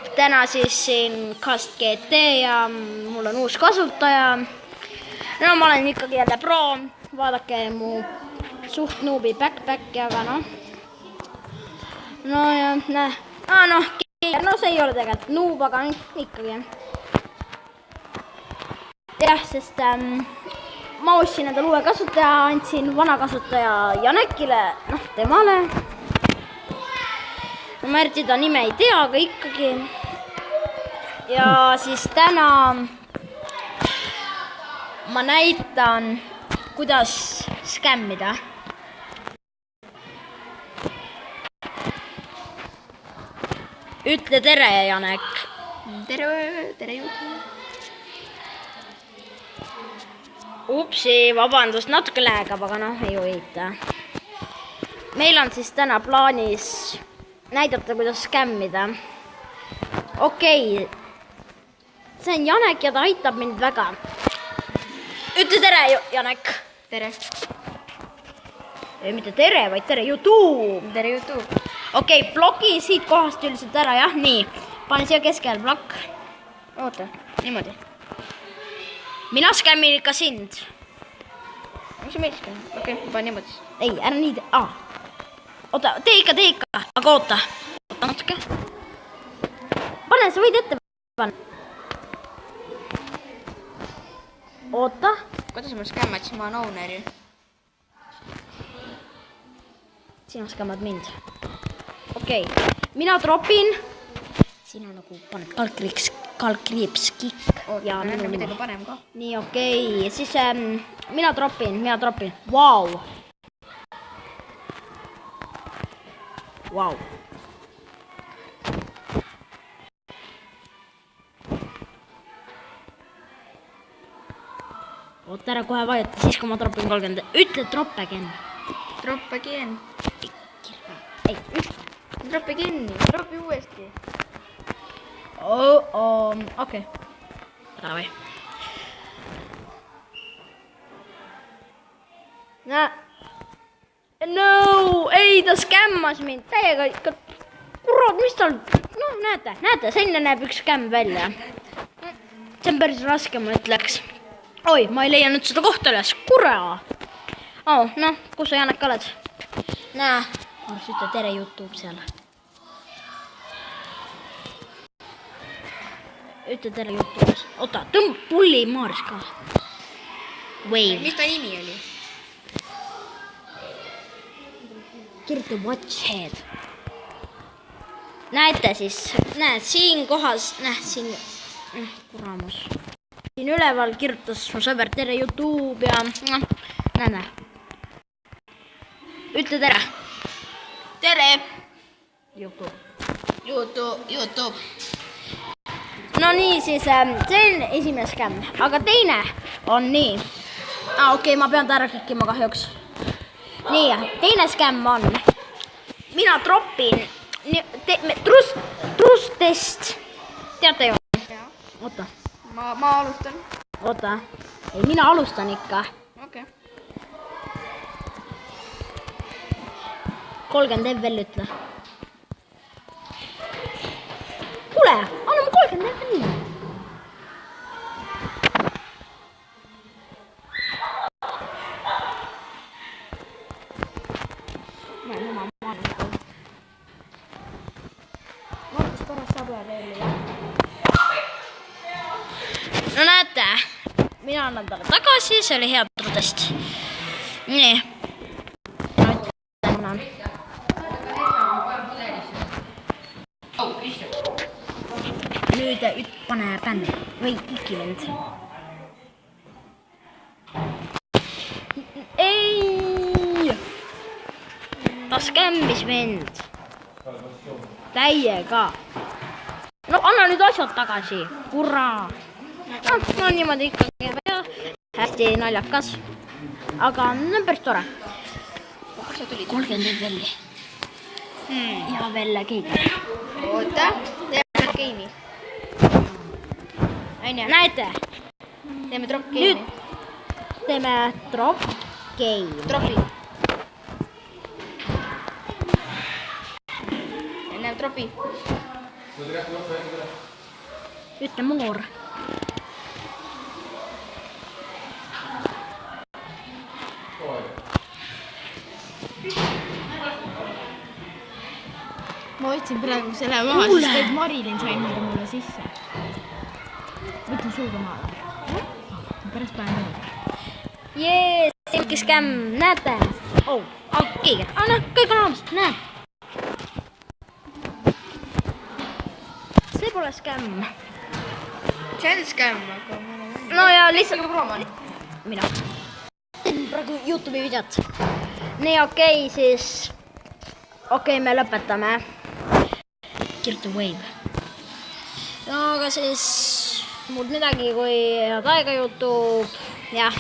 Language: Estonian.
YouTube, täna siis siin Cast GT ja mul on uus kasutaja. No ma olen ikkagi jälle pro, vaadake mu suht noobi backpacki, aga noh. No ja näe, no see ei ole tegelikult noob, aga ikkagi. Jah, sest ma ostsin endale uue kasutaja, andsin vana kasutaja Janekile, noh temale. Ma eriti ta nime ei tea, aga ikkagi. Ja siis täna ma näitan, kuidas skämmida. Ütle tere, Janek. Tere juurde. Upsi, vabandust, natuke läägab, aga noh, ei huvita. Meil on siis täna plaanis näidata, kuidas skämmida. Okei. See on Janek ja ta aitab mind väga. Ütle tere, Janek. Tere. Ei, mitte tere, vaid tere, YouTube. Tere YouTube. Okei, bloki siit kohast üldiselt ära, jah, nii. Panen siia keskele blokk. Oota, niimoodi. Mina skämmin ikka sind. Mis sa meelest käin? Okei, panen niimoodi. Ei, ära nii tee. Oota, tee ikka. Aga oota. Oota natuke. Pane, sa võid ette panna. Oota. Kuidas ma skämmad, siis ma olen owner ju. Sina skämmad mind. Okei. Mina tropin. Sina nagu paned kalkriips kikk. Ja näeme midagi parem ka. Nii, okei. Siis mina tropin. Vau. Vau. Oota ära kohe vajuta, siis kui ma tropin 30. Ütle tropp again. Drop again. Ei, ütle. Drop again. Dropi uuesti. Okei. Davai. No, ei ta skämmas mind täiega ikka. Kurat, mis tal... No, näete, selline näeb üks skämm välja. See on päris raske, ma ütleks. Oi, ma ei leia nüüd seda kohta üles. Kura! Noh, kus sa Janek oled? Näe, ma ütle tere YouTube seal. Ütle tere YouTube'is. Oota, tõmb pulli maaris ka. Wave. Mis ta nimi oli? Kirjuta watchhead. Näete siis, näed, siin kohas, siin, kuramus. Siin üleval kirjutas mu sõber tere YouTube ja näe. Ütle tere. Tere. YouTube. No nii, siis see on esimene skämm, aga teine on nii. Okei, ma pean ta ära kikkima kahjuks. Nii, teine skämm on. Mina tropin. Trust test. Teate ju? Oota. Ma alustan. Oota. Ei, mina alustan ikka. Okei. 30 veel ütle. Kuule, anna mu 30 nii. Ma olen oma maailma. Vaatas pärast sabe veel. No näete, mina annan talle tagasi, see oli hea protest. Nii. Nüüd pane bänni või kiki mind. Ei! Ta skämmis mind. Täiega. No anna nüüd asjad tagasi. Kurra. No niimoodi ikkagi hästi naljakas. Aga on päris tore. 30 velli. Ja veel keegi. Oota, teeme game'i. Näete? Teeme drop game'i. Nüüd teeme drop game. Dropi. Enne dropi. ütle moor. Ma võtsin praegu selle maha, sest et Marilyn sai mulle sisse. Võtsin suuga maha. Pärast panen niimoodi. Jee, selge skämm, näete? Oh, keegi. Noh, kõik on olemas, näed. See pole skämm. See on skämm, aga... No ja lihtsalt... Mida? Praegu YouTube'i videot. Nii, okei, siis... Okei, me lõpetame. Kirtu Wave. No, aga siis... Muud midagi kui head aega YouTube. Jah.